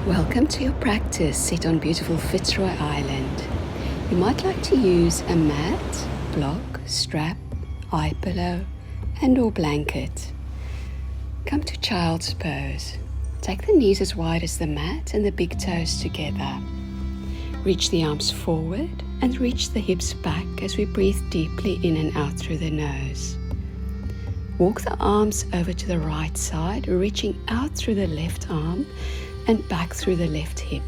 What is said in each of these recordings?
Welcome to your practice set on beautiful Fitzroy Island. You might like to use a mat, block, strap, eye pillow and or blanket. Come to Child's Pose. Take the knees as wide as the mat and the big toes together. Reach the arms forward and reach the hips back as we breathe deeply in and out through the nose. Walk the arms over to the right side, reaching out through the left arm and back through the left hip.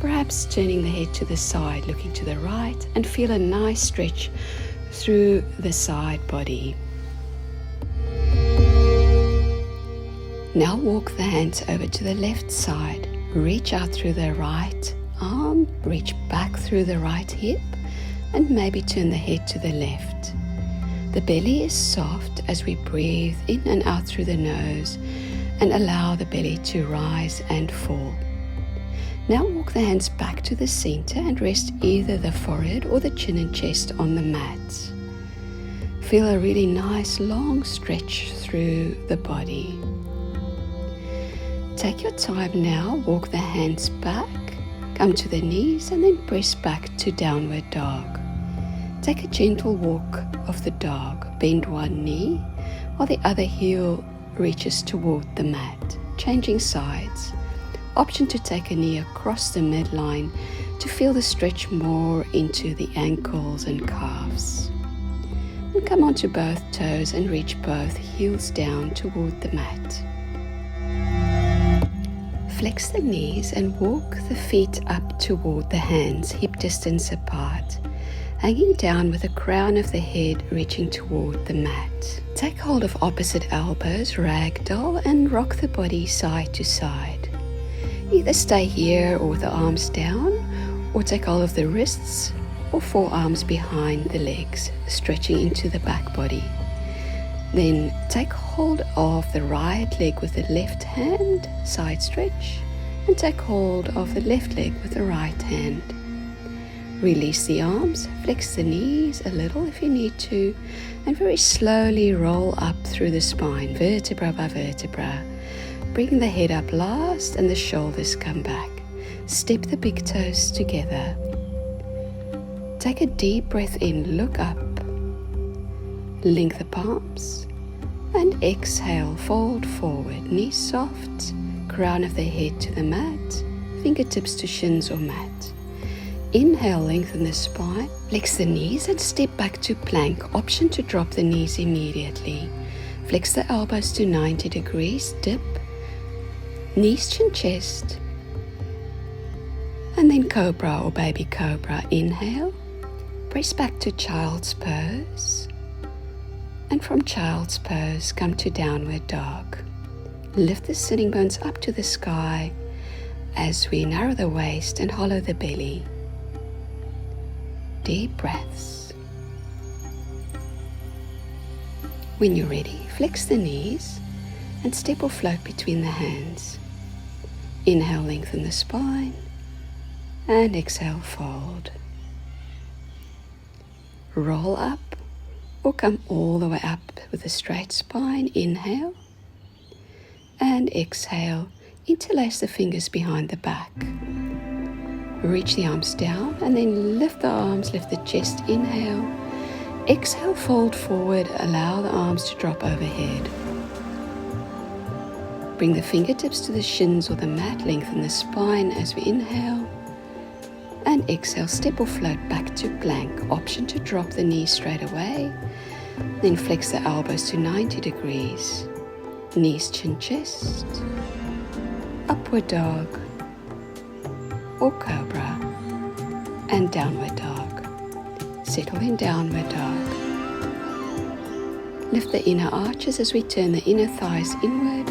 Perhaps turning the head to the side, looking to the right, and feel a nice stretch through the side body. Now walk the hands over to the left side. Reach out through the right arm, reach back through the right hip, and maybe turn the head to the left. The belly is soft as we breathe in and out through the nose and allow the belly to rise and fall. Now walk the hands back to the center and rest either the forehead or the chin and chest on the mat. Feel a really nice long stretch through the body. Take your time now, walk the hands back, come to the knees and then press back to downward dog. Take a gentle walk of the dog, bend one knee while the other heel reaches toward the mat, changing sides. Option to take a knee across the midline to feel the stretch more into the ankles and calves. And come onto both toes and reach both heels down toward the mat. Flex the knees and walk the feet up toward the hands, hip distance apart, hanging down with the crown of the head reaching toward the mat. Take hold of opposite elbows, ragdoll, and rock the body side to side. Either stay here or with the arms down, or take hold of the wrists or forearms behind the legs, stretching into the back body. Then take hold of the right leg with the left hand, side stretch, and take hold of the left leg with the right hand. Release the arms, flex the knees a little if you need to, and very slowly roll up through the spine, vertebra by vertebra. Bring the head up last and the shoulders come back. Step the big toes together. Take a deep breath in, look up. Link the palms and exhale, fold forward, knees soft, crown of the head to the mat, fingertips to shins or mat. Inhale, lengthen the spine, flex the knees and step back to plank. Option to drop the knees immediately. Flex the elbows to 90 degrees, dip, knees, chin, chest, and then cobra or baby cobra. Inhale, press back to child's pose, and from child's pose come to downward dog. Lift the sitting bones up to the sky as we narrow the waist and hollow the belly. Deep breaths. When you're ready, flex the knees and step or float between the hands. Inhale, lengthen the spine, and exhale, fold. Roll up or come all the way up with a straight spine. Inhale and exhale, interlace the fingers behind the back. Reach the arms down and then lift the arms, lift the chest. Inhale, exhale, fold forward, allow the arms to drop overhead. Bring the fingertips to the shins or the mat, lengthen the spine as we inhale, and exhale, step or float back to plank. Option to drop the knees straight away, then flex the elbows to 90 degrees, knees, chin, chest, upward dog or cobra, and downward dog. Settle in downward dog. Lift the inner arches as we turn the inner thighs inward.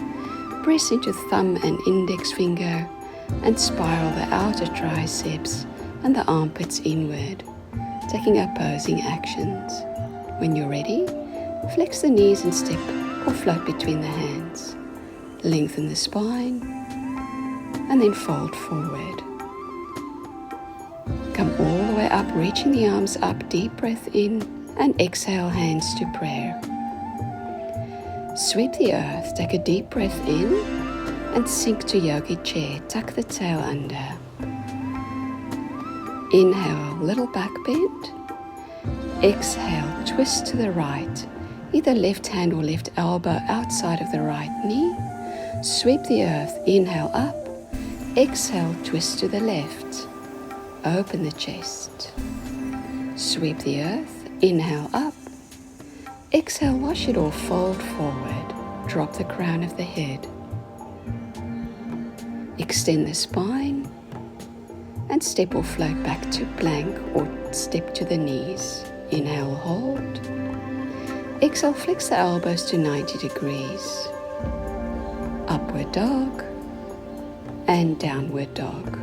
Press into thumb and index finger and spiral the outer triceps and the armpits inward, taking opposing actions. When you're ready, flex the knees and step or float between the hands. Lengthen the spine and then fold forward. Come all the way up, reaching the arms up, deep breath in, and exhale, hands to prayer. Sweep the earth, take a deep breath in, and sink to yogi chair. Tuck the tail under. Inhale, little back bend. Exhale, twist to the right. Either left hand or left elbow outside of the right knee. Sweep the earth. Inhale up. Exhale, twist to the left. Open the chest. Sweep the earth. Inhale up. Exhale, wash it off. Fold forward. Drop the crown of the head. Extend the spine. And step or float back to plank or step to the knees. Inhale, hold. Exhale, flex the elbows to 90 degrees. Upward dog and downward dog.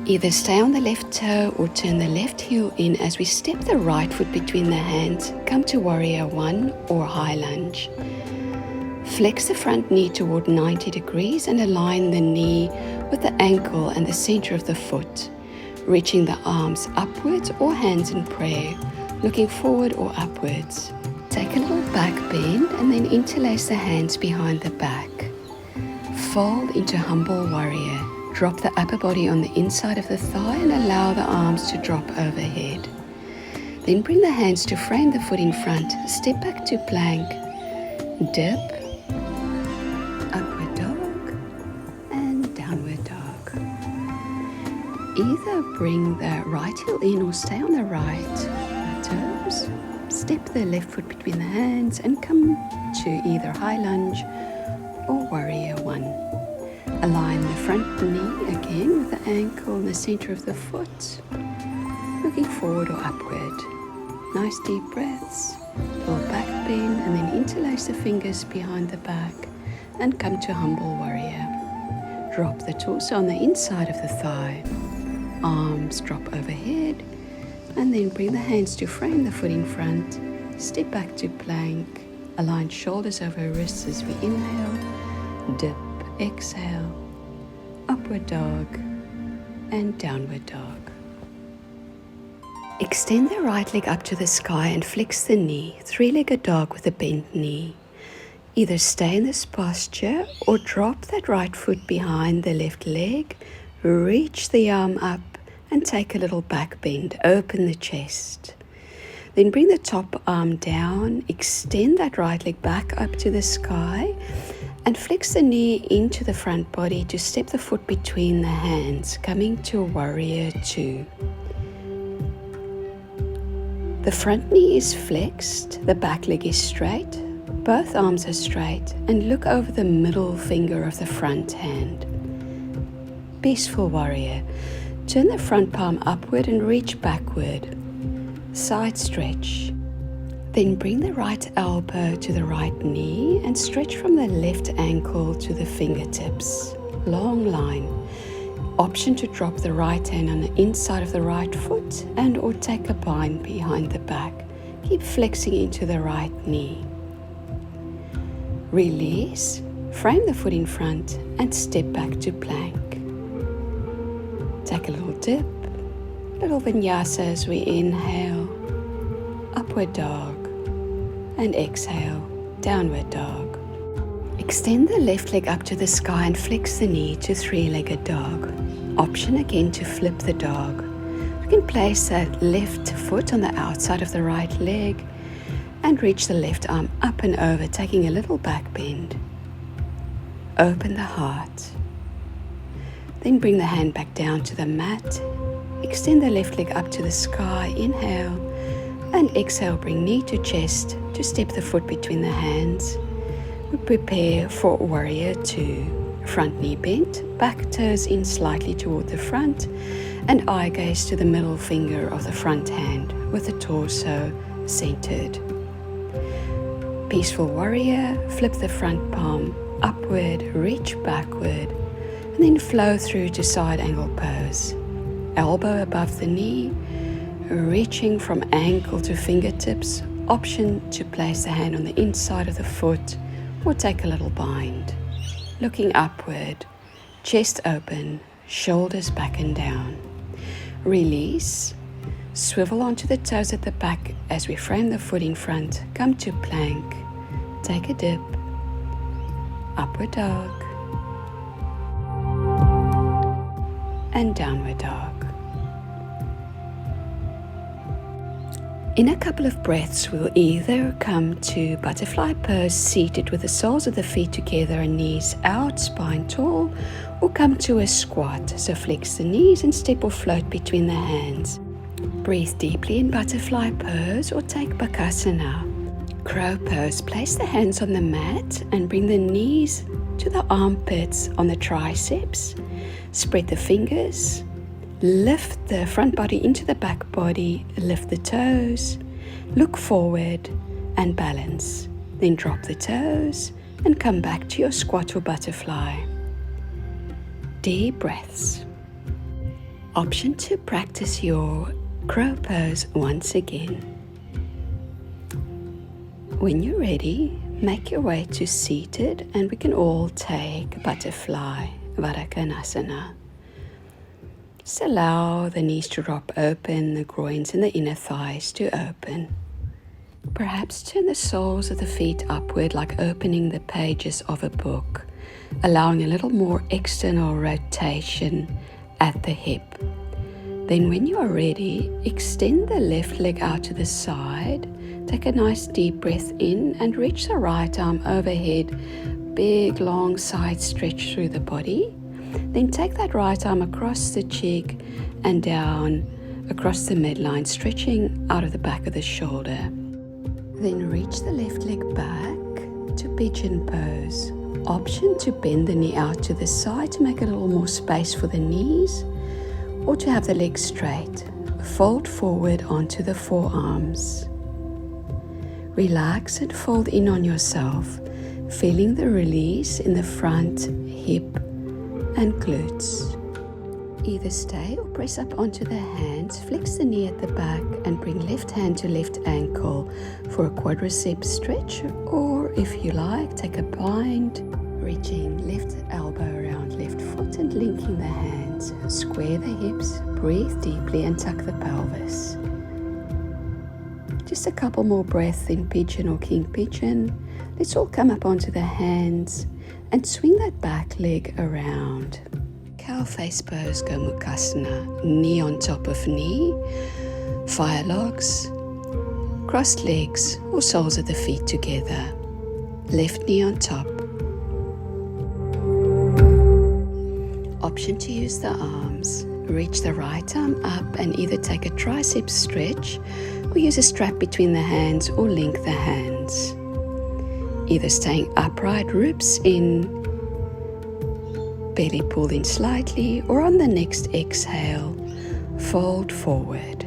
Either stay on the left toe or turn the left heel in as we step the right foot between the hands. Come to warrior one or high lunge. Flex the front knee toward 90 degrees and align the knee with the ankle and the center of the foot, reaching the arms upwards or hands in prayer, looking forward or upwards. Take a little back bend and then interlace the hands behind the back. Fold into humble warrior. Drop the upper body on the inside of the thigh and allow the arms to drop overhead. Then bring the hands to frame the foot in front. Step back to plank. Dip. Upward dog and downward dog. Either bring the right heel in or stay on the right toes. Step the left foot between the hands and come to either high lunge or warrior one. Align the front knee again with the ankle in the center of the foot, looking forward or upward. Nice deep breaths. Little back bend and then interlace the fingers behind the back and come to humble warrior. Drop the torso on the inside of the thigh. Arms drop overhead. And then bring the hands to frame the foot in front. Step back to plank. Align shoulders over wrists as we inhale. Dip, exhale. Upward dog and downward dog. Extend the right leg up to the sky and flex the knee. Three-legged dog with a bent knee. Either stay in this posture or drop that right foot behind the left leg. Reach the arm up and take a little back bend. Open the chest. Then bring the top arm down. Extend that right leg back up to the sky and flex the knee into the front body to step the foot between the hands, coming to warrior two. The front knee is flexed, the back leg is straight, both arms are straight, and look over the middle finger of the front hand. Peaceful warrior. Turn the front palm upward and reach backward. Side stretch. Then bring the right elbow to the right knee and stretch from the left ankle to the fingertips. Long line. Option to drop the right hand on the inside of the right foot and or take a bind behind the back. Keep flexing into the right knee. Release. Frame the foot in front and step back to plank. Take a little dip, little vinyasa as we inhale, upward dog, and exhale, downward dog. Extend the left leg up to the sky and flex the knee to three-legged dog. Option again to flip the dog. You can place that left foot on the outside of the right leg and reach the left arm up and over, taking a little back bend. Open the heart. Then bring the hand back down to the mat. Extend the left leg up to the sky. Inhale and exhale. Bring knee to chest to step the foot between the hands. We prepare for warrior two. Front knee bent, back toes in slightly toward the front, and eye gaze to the middle finger of the front hand with the torso centered. Peaceful warrior. Flip the front palm upward, reach backward, and then flow through to side angle pose. Elbow above the knee, reaching from ankle to fingertips. Option to place the hand on the inside of the foot or take a little bind. Looking upward, chest open, shoulders back and down. Release. Swivel onto the toes at the back as we frame the foot in front. Come to plank. Take a dip. Upward dog. and downward dog. In a couple of breaths, we'll either come to butterfly pose seated with the soles of the feet together and knees out, spine tall, or come to a squat. So flex the knees and step or float between the hands. Breathe deeply in butterfly pose or take Varakonasana. Crow pose. Place the hands on the mat and bring the knees to the armpits on the triceps. Spread the fingers. Lift the front body into the back body, lift the toes, look forward and balance. Then drop the toes and come back to your squat or butterfly. Deep breaths. Option to practice your crow pose once again. When you're ready, make your way to seated and we can all take butterfly, Varakonasana. Just allow the knees to drop open, the groins and the inner thighs to open. Perhaps turn the soles of the feet upward like opening the pages of a book, allowing a little more external rotation at the hip. Then when you are ready, extend the left leg out to the side. Take a nice deep breath in and reach the right arm overhead. Big long side stretch through the body. Then take that right arm across the cheek and down across the midline, stretching out of the back of the shoulder. Then reach the left leg back to Pigeon Pose. Option to bend the knee out to the side to make a little more space for the knees, or to have the legs straight. Fold forward onto the forearms. Relax and fold in on yourself, feeling the release in the front hip and glutes. Either stay or press up onto the hands, flex the knee at the back and bring left hand to left ankle for a quadricep stretch, or if you like, take a bind, reaching left elbow around left foot and linking the hands. Square the hips, breathe deeply and tuck the pelvis. Just a couple more breaths in pigeon or king pigeon. Let's all come up onto the hands and swing that back leg around. Cow face pose, Gomukhasana. Knee on top of knee. Fire logs. Crossed legs or soles of the feet together. Left knee on top. Option to use the arms. Reach the right arm up and either take a tricep stretch or use a strap between the hands or link the hands. Either staying upright, ribs in, belly pulled in slightly, or on the next exhale, fold forward.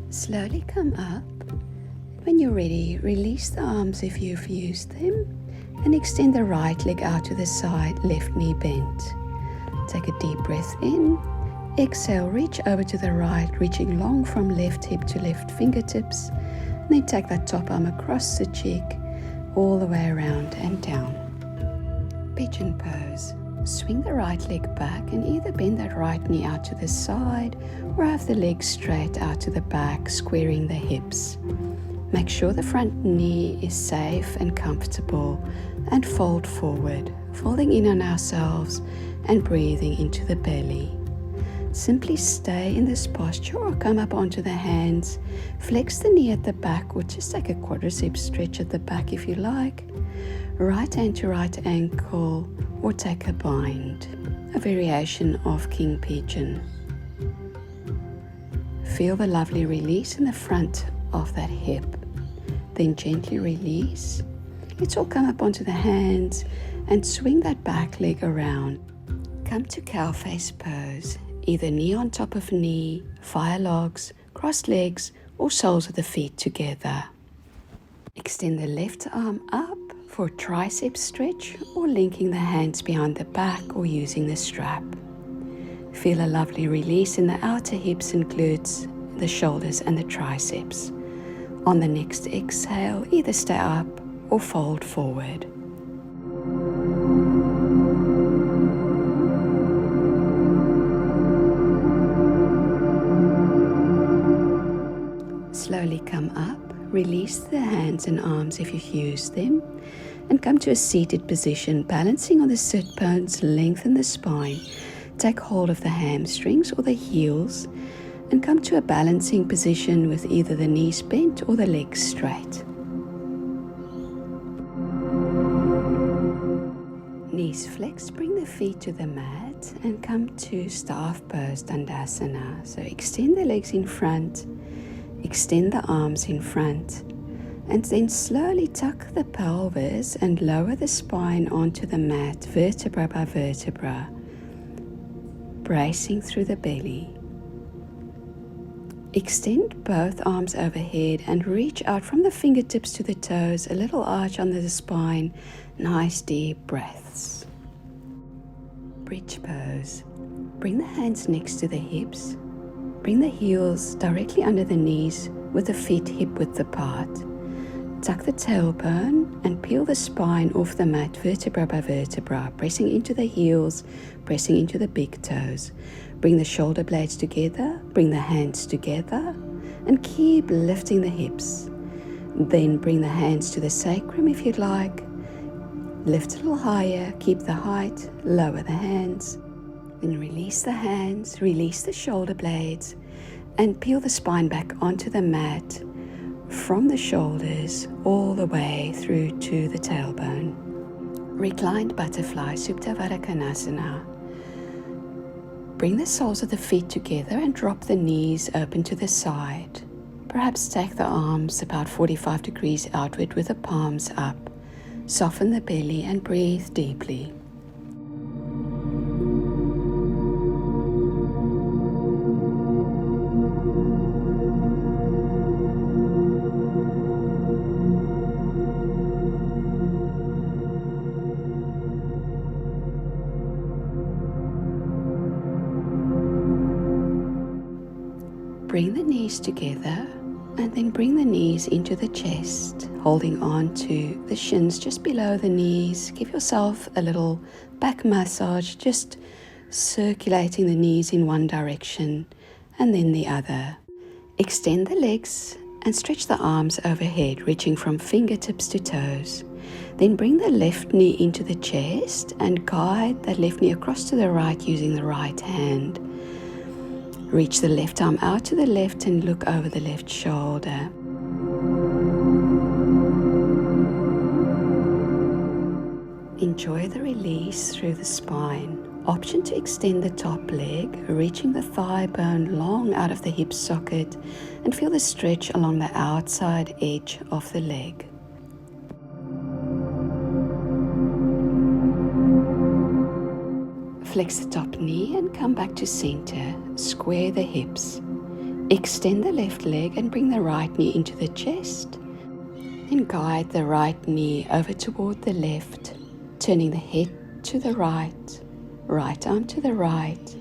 Slowly come up. When you're ready, release the arms if you've used them and extend the right leg out to the side, left knee bent. Take a deep breath in. Exhale, reach over to the right, reaching long from left hip to left fingertips. And then take that top arm across the cheek, all the way around and down. Pigeon pose. Swing the right leg back and either bend that right knee out to the side or have the leg straight out to the back, squaring the hips. Make sure the front knee is safe and comfortable and fold forward, folding in on ourselves and breathing into the belly. Simply stay in this posture or come up onto the hands. Flex the knee at the back or just take a quadricep stretch at the back if you like. Right hand to right ankle or take a bind, a variation of king pigeon. Feel the lovely release in the front of that hip. Then gently release. Let's all come up onto the hands and swing that back leg around. Come to cow face pose. Either knee on top of knee, fire logs, crossed legs, or soles of the feet together. Extend the left arm up for a tricep stretch or linking the hands behind the back or using the strap. Feel a lovely release in the outer hips and glutes, the shoulders and the triceps. On the next exhale, either stay up or fold forward. Slowly come up, release the hands and arms if you've used them, and come to a seated position, balancing on the sit bones, lengthen the spine. Take hold of the hamstrings or the heels and come to a balancing position with either the knees bent or the legs straight. Knees flexed, bring the feet to the mat and come to staff pose Dandasana. So extend the legs in front, extend the arms in front, and then slowly tuck the pelvis and lower the spine onto the mat, vertebra by vertebra, bracing through the belly. Extend both arms overhead and reach out from the fingertips to the toes, a little arch under the spine, nice deep breaths. Bridge pose. Bring the hands next to the hips. Bring the heels directly under the knees with the feet hip width apart. Tuck the tailbone and peel the spine off the mat, vertebra by vertebra, pressing into the heels, pressing into the big toes. Bring the shoulder blades together, bring the hands together, and keep lifting the hips. Then bring the hands to the sacrum if you'd like. Lift a little higher, keep the height, lower the hands. Then release the hands, release the shoulder blades, and peel the spine back onto the mat from the shoulders all the way through to the tailbone. Reclined Butterfly, Supta Varakonasana. Bring the soles of the feet together and drop the knees open to the side. Perhaps take the arms about 45 degrees outward with the palms up. Soften the belly and breathe deeply. Bring the knees together and then bring the knees into the chest, holding on to the shins just below the knees. Give yourself a little back massage, just circulating the knees in one direction and then the other. Extend the legs and stretch the arms overhead, reaching from fingertips to toes. Then bring the left knee into the chest and guide that left knee across to the right using the right hand. Reach the left arm out to the left and look over the left shoulder. Enjoy the release through the spine. Option to extend the top leg, reaching the thigh bone long out of the hip socket, and feel the stretch along the outside edge of the leg. Flex the top knee and come back to center. Square the hips. Extend the left leg and bring the right knee into the chest. Then guide the right knee over toward the left, turning the head to the right, right arm to the right,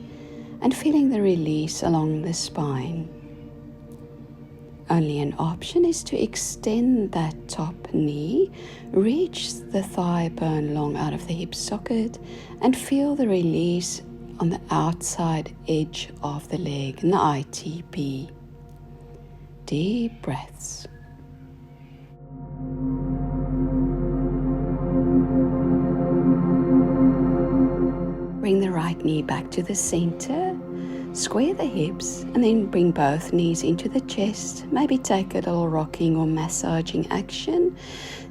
and feeling the release along the spine. Only an option is to extend that top knee, reach the thigh bone long out of the hip socket, and feel the release on the outside edge of the leg in the ITP. Deep breaths. Bring the right knee back to the center. Square the hips and then bring both knees into the chest. Maybe take a little rocking or massaging action.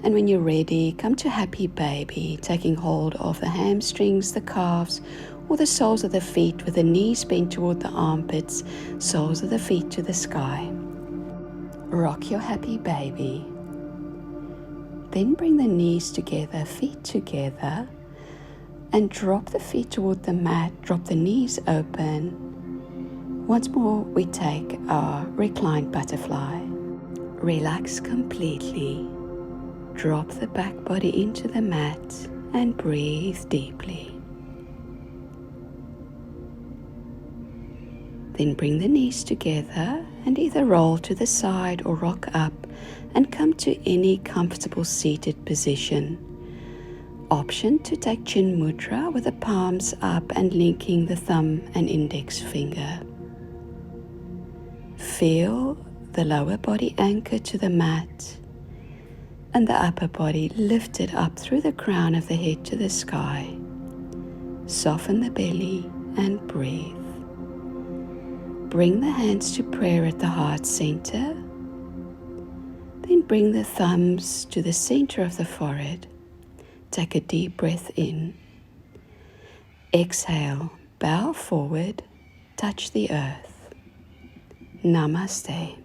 And when you're ready, come to happy baby, taking hold of the hamstrings, the calves, or the soles of the feet with the knees bent toward the armpits, soles of the feet to the sky. Rock your happy baby. Then bring the knees together, feet together, and drop the feet toward the mat, drop the knees open. Once more, we take our reclined butterfly. Relax completely. Drop the back body into the mat and breathe deeply. Then bring the knees together and either roll to the side or rock up and come to any comfortable seated position. Option to take chin mudra with the palms up and linking the thumb and index finger. Feel the lower body anchored to the mat, and the upper body lifted up through the crown of the head to the sky. Soften the belly and breathe. Bring the hands to prayer at the heart center. Then bring the thumbs to the center of the forehead. Take a deep breath in. Exhale, bow forward, touch the earth. Namaste.